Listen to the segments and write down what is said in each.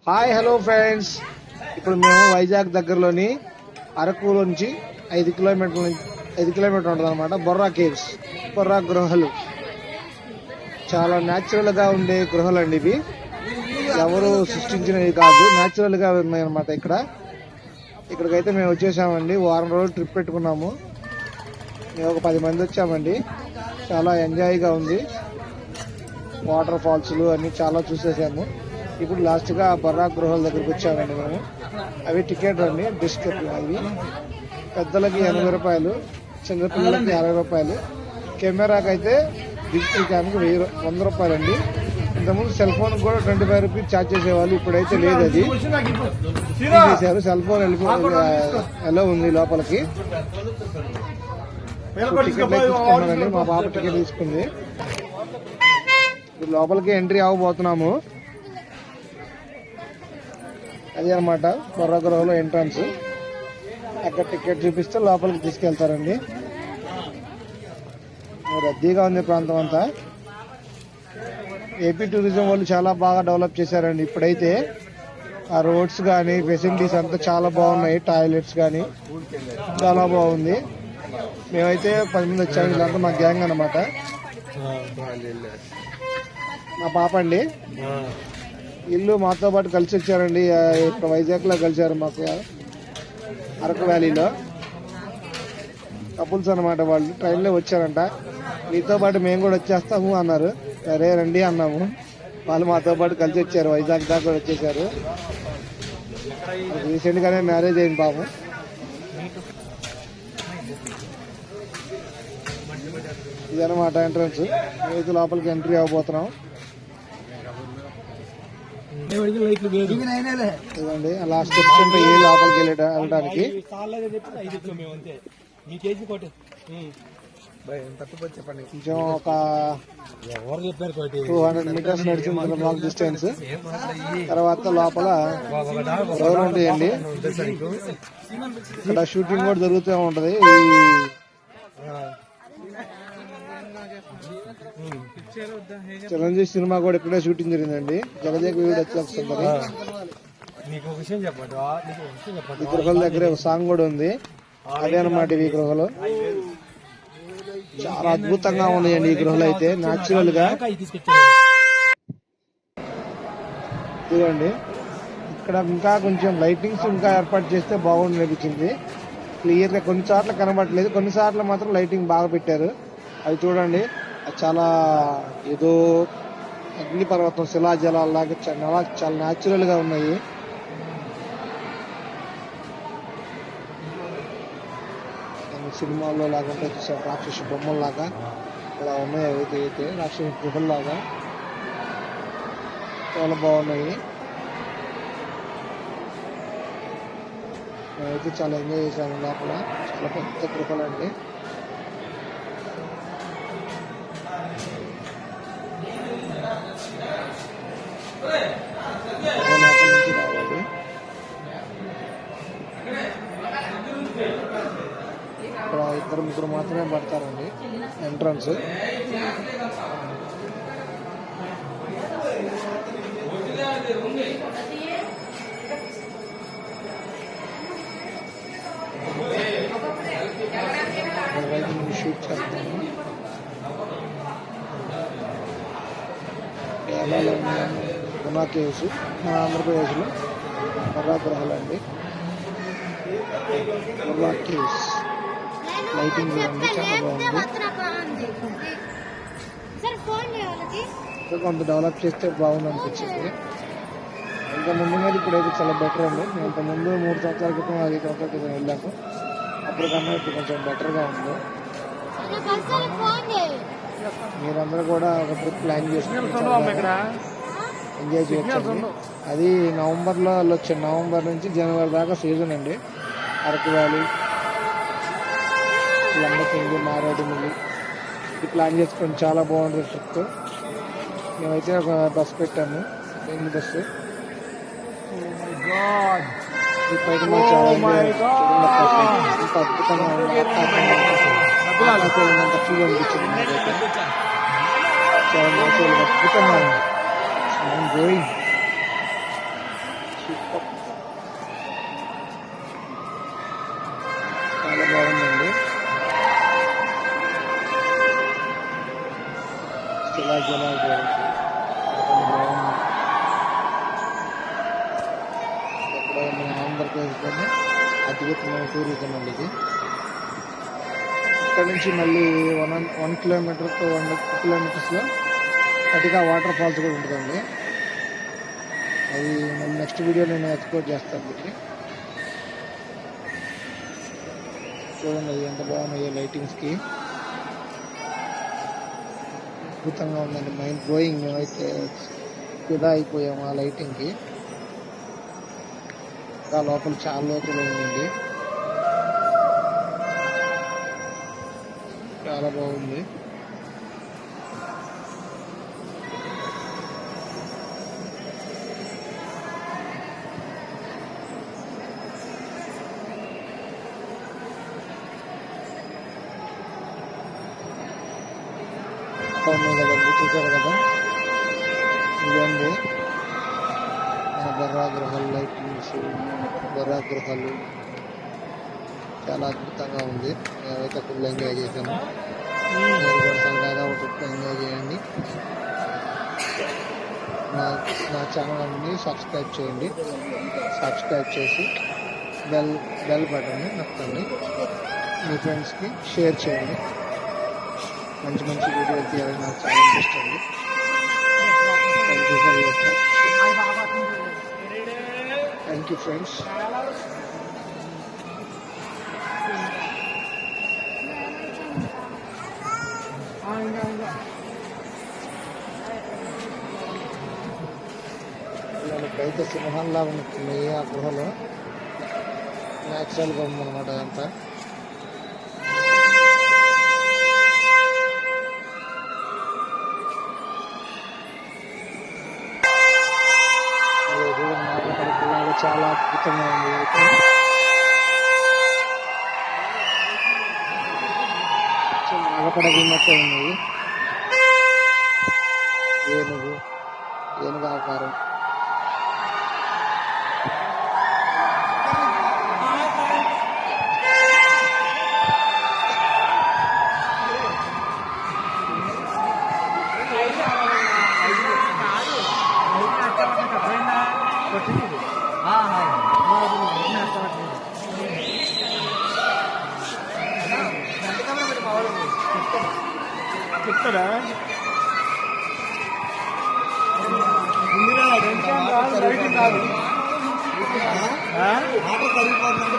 Hi hello friends, ఇప్పుడు మేము వైజాగ్ దగ్గరలోని అరకులో నుంచి 5 కిలోమీటర్లు ఉంటుంది అనమాట. బొర్రా కేవ్స్, బొర్రా గృహాలు. చాలా న్యాచురల్ గా ఉండే గృహాలు అండి ఇవి. ఎవరు సృష్టించినవి కాదు, న్యాచురల్ గా ఉన్నాయన్నమాట. ఇక్కడికైతే మేము వచ్చేసామండి. వారం రోజులు ట్రిప్ పెట్టుకున్నాము. మేము ఒక 10 మంది వచ్చామండి. చాలా ఎంజాయ్ గా ఉంది. వాటర్ ఫాల్స్ అన్ని చాలా చూసేసాము. ఇప్పుడు లాస్ట్ గా బొర్రా గృహాల దగ్గరికి వచ్చామండి మేము. అవి టికెట్ అండి, బిస్కెట్. అవి పెద్దలకి 80 రూపాయలు, చిన్నపిల్లలకి 60 రూపాయలు. కెమెరాకి అయితే డిజిటల్ క్యామ్కి 100 రూపాయలు అండి. ఇంతకుముందు సెల్ ఫోన్ కూడా 25 రూపీస్ ఛార్జ్ చేసేవాళ్ళు. ఇప్పుడైతే లేదు, అది తీసేశారు. సెల్ ఫోన్ ఎలా ఉంది లోపలికి. టికెట్ తీసుకున్నానండి, మా పాప టికెట్ తీసుకుంది. లోపలికి ఎంట్రీ అవ్వబోతున్నాము. అది అనమాట బొర్రా గృహలో ఎంట్రన్స్. అక్కడ టికెట్ చూపిస్తే లోపలికి తీసుకెళ్తారండి. రద్దీగా ఉంది ప్రాంతం అంతా. ఏపీ టూరిజం వాళ్ళు చాలా బాగా డెవలప్ చేశారండి. ఇప్పుడైతే ఆ రోడ్స్ కానీ ఫెసిలిటీస్ అంతా చాలా బాగున్నాయి. టాయిలెట్స్ కానీ చాలా బాగుంది. మేమైతే 10 మంది వచ్చాము. ఇలాంటి మా గ్యాంగ్ అనమాట. మా పాప అండి. ఇల్లు మాతో పాటు కలిసి వచ్చారండి. ఇక్కడ వైజాగ్ లో కలిసారు మాకు, అరకు వ్యాలీలో. కపుల్స్ అనమాట వాళ్ళు. ట్రైన్లో వచ్చారంట. మీతో పాటు మేము కూడా వచ్చేస్తాము అన్నారు. సరే రండి అన్నాము. వాళ్ళు మాతో పాటు కలిసి వచ్చారు. వైజాగ్ దాకా కూడా వచ్చేసారు. రీసెంట్ గానే మ్యారేజ్ అయింది పాపం. ఇదనమాట ఎంట్రన్స్. మేమైతే లోపలికి ఎంట్రీ అవ్వబోతున్నాం. ఇదండి అలా స్టెప్స్ ఉంటాయి లోపలికి వెళ్ళడానికి. కొంచెం ఒక 200 మీటర్స్ నడిచింది మాకు డిస్టెన్స్. తర్వాత లోపల డోర్ ఉంటాయండి. ఇక్కడ షూటింగ్ కూడా జరుగుతూ ఉంటది. చిరంజీవి సినిమా కూడా ఇక్కడే షూటింగ్ జరిగిందండి. జగదేక వీడు వచ్చేస్తుంది. ఈ గృహల దగ్గర ఒక సాంగ్ కూడా ఉంది. అదే అనమాట ఈ గృహలు. చాలా అద్భుతంగా ఉన్నాయండి ఈ గృహలు అయితే, న్యాచురల్ గా. ఇదిగోండి, ఇక్కడ ఇంకా కొంచెం లైటింగ్స్ ఇంకా ఏర్పాటు చేస్తే బాగుంది అనిపించింది. క్లియర్ గా కొన్ని చోట్ల కనబడట్లేదు, కొన్ని చోట్ల మాత్రం లైటింగ్ బాగా పెట్టారు. అది చూడండి, చాలా ఏదో అగ్నిపర్వతం, శిలాజలాల్లాగా చాలా న్యాచురల్ గా ఉన్నాయి. సినిమాల్లో లాగా ఉంటాయి చూసారు, రాక్షస బొమ్మల్లాగా అలా ఉన్నాయి. అయితే రాక్షస గుహల్లాగా చాలా బాగున్నాయి. మేమైతే చాలా ఎంజాయ్ చేశాము. లోపల చాలా పెద్ద గృహలండి. ఇక్కడ 2-3 మాత్రమే పడతారండి ఎంట్రన్స్. షూట్ చేస్తాము. గునా కేవ్స్ మన ఆంధ్రప్రదేశ్ లో బొర్రా గృహాలు అండి. బొర్రా కేవ్స్ లైటింగ్ చూడండి, చాలా బాగుంది. కొంత డెవలప్ చేస్తే బాగుంది అనిపించింది. ఇంకా ముందు మీద ఇప్పుడైతే చాలా బెటర్ అండి. మేము ఇంత ముందు 3 సంవత్సరాల క్రితం 5 సంవత్సరాల క్రితం వెళ్ళాము. అప్పటికన్నా ఇప్పుడు కొంచెం బెటర్ గా ఉంది. మీరందరూ కూడా ఒక ట్రిప్ ప్లాన్ చేసుకుంటారు, ఎంజాయ్ చేయొచ్చు. అది నవంబర్ లో వెళ్ళొచ్చు. నవంబర్ నుంచి జనవరి దాకా సీజన్ అండి. అరకు వ్యాలీ, లంబసింగి, మారేడుమిల్లి ఇది ప్లాన్ చేసుకోండి. చాలా బాగుంటుంది ట్రిప్. మేమైతే ఒక బస్సు పెట్టాము, ట్రైన్ బస్సు. ట్రిప్ అయితే మాకు చాలా ఇంత అద్భుతంగా ఉంది. తక్కువగా అనిపించింది నాకైతే. చాలా అద్భుతంగా ఉంది. గోయింగ్ సూపర్, చాలా బాగుందండి. బాగుంది. ఎక్కడ మన ఆంధ్రప్రదేశ్లోనే అద్భుతమైన టూరిజం అండి ఇది. ఇక్కడ నుంచి మళ్ళీ 1 కిలోమీటర్ టు 1 కిలోమీటర్స్లో అటుగా వాటర్ ఫాల్స్ కూడా ఉంటుందండి. అది మళ్ళీ నెక్స్ట్ వీడియో నేను ఎక్స్ప్లోర్ చేస్తాను. ఇది చూడండి, అది ఎంత బాగున్నాయి లైటింగ్స్కి, అద్భుతంగా ఉందండి. Mind blowing. అయితే ఫిదా అయిపోయాము ఆ లైటింగ్కి. ఇంకా లోపల చాలా లోపల ఉందండి, చాలా బాగుంది. కదండి, చూసారు కదా, ఇదండి మన బొర్రా గృహాలు లైటింగ్స్. బొర్రా గృహాలు చాలా అద్భుతంగా ఉంది. మేమైతే ఫుల్ ఎంజాయ్ చేశాను. మీరు కూడా సరదాగా ఒక ట్రిప్ ఎంజాయ్ చేయండి. నా ఛానల్ని సబ్స్క్రైబ్ చేయండి. సబ్స్క్రైబ్ చేసి బెల్ బటన్ని నొక్కండి. మీ ఫ్రెండ్స్కి షేర్ చేయండి. మంచి మంచి వీడియోలు తీయాలని నాకు చాలా ఇంట్రెస్ట్ అండి. Thank you friends. ఇక్కడైతే సింహంలా ఉంటుంది ఆ గృహలో. న్యాచురల్గా ఉందన్నమాట అదంతా. చాలా అద్భుతంగా ఉంది. నాగపడగినట్టే ఉన్నది. ఏనుగు ఆకారం. చెప్తాడా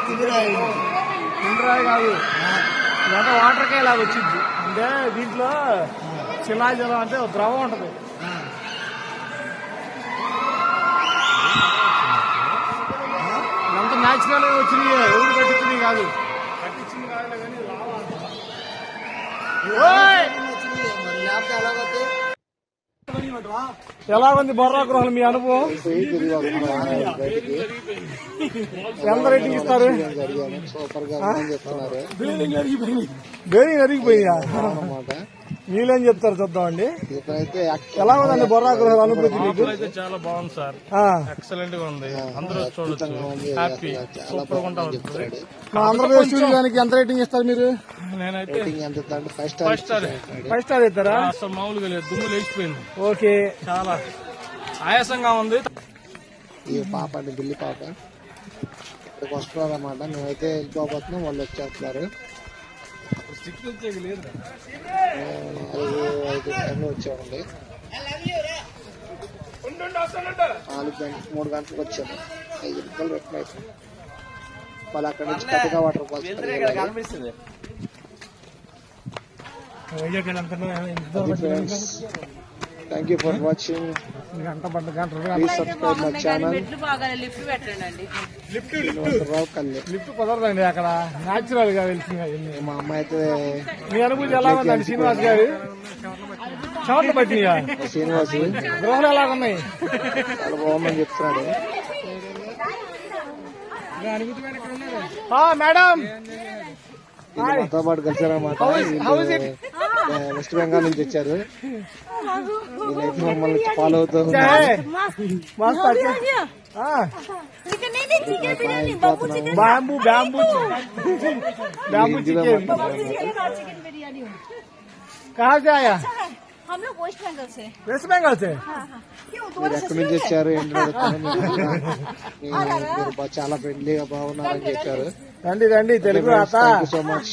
కిందరాయి కాదు, ఇదంతా వాటర్కే ఇలా వచ్చింది. అంటే దీంట్లో శిలాజలం అంటే ద్రవం ఉంటుంది. ఇదంతా న్యాచురల్ గా వచ్చినాయి, ఎవరు కట్టించినవి కాదు. కట్టించింది కాదులే కానీ ఎలా ఉంది బొర్రా గృహాలు మీ అనుభవం? ఎంత రేటింగ్ ఇస్తారు? బేరింగ్ అరిగిపోయా మీరేం చెప్తారు చూద్దామండి. ఎలా ఉందండి బొర్రా గృహాల అనుభూతి మీకు? చాలా బాగుంది సార్, ఎక్సలెంట్ గా ఉంది. అందరూ చూడొచ్చు, హ్యాపీ, సూపర్ గా ఉంటుంది. మా ఆంధ్రప్రదేశ్ చూడడానికి ఎంత రేటింగ్ ఇస్తారు మీరు? నేనైతే 5 స్టార్ ఇస్తారా? అసలు మామూలుగా లేదు, దుమ్ము లేచిపోయింది. ఓకే, చాలా ఆయాసంగా ఉంది. ఈ పాప అండి, బిల్లి పాప ఇక్కడికి వస్తున్నారు అన్నమాట. మేమైతే వెళ్ళిపోతున్నాం, వాళ్ళు వచ్చేస్తున్నారు. 5 టైంలో వచ్చామండి. 3 గంటలకు వచ్చాము. 5 రూపాయలు పెట్టిన వాళ్ళు అక్కడ నుంచి కటిగా waterfalls. Thank you for watching. Please subscribe my channel. Lift కుదరదండి అక్కడ, న్యాచురల్ గా వెళ్తుంది. మా అమ్మ అయితే మీ అనుభూతి ఎలా ఉందండి శ్రీనివాస్ గారు? చోట్ల పట్టినాయా శ్రీనివాస్? గృహాలు ఎలా ఉన్నాయి? చాలా బాగుందని చెప్తున్నాడు. మేడం మాతో పాటు కలిసారన్నమాట. వెస్ట్ బెంగాల్ నుంచి వచ్చారు. వీళ్ళైతే మమ్మల్ని ఫాలో అవుతూ चिकन नहीं नहीं chicken biryani bamboo chicken bamboo bamboo bamboo chicken bamboo chicken और चिकन बिरयानी हो कहाँ से आया अच्छा है हम लोग वेस्ट बंगाल से वेस्ट बंगाल से हाँ हाँ क्यों మీరు तुम्हारा ఎక్కడి నుంచి వచ్చారు ఏంటో అడుగుతాను. మీరు చాలా ఫ్రెండ్లీగా బాగున్నారని చెప్పారు. రండి రండి తెలుగు రాత థ్యాంక్ యూ సో మచ్.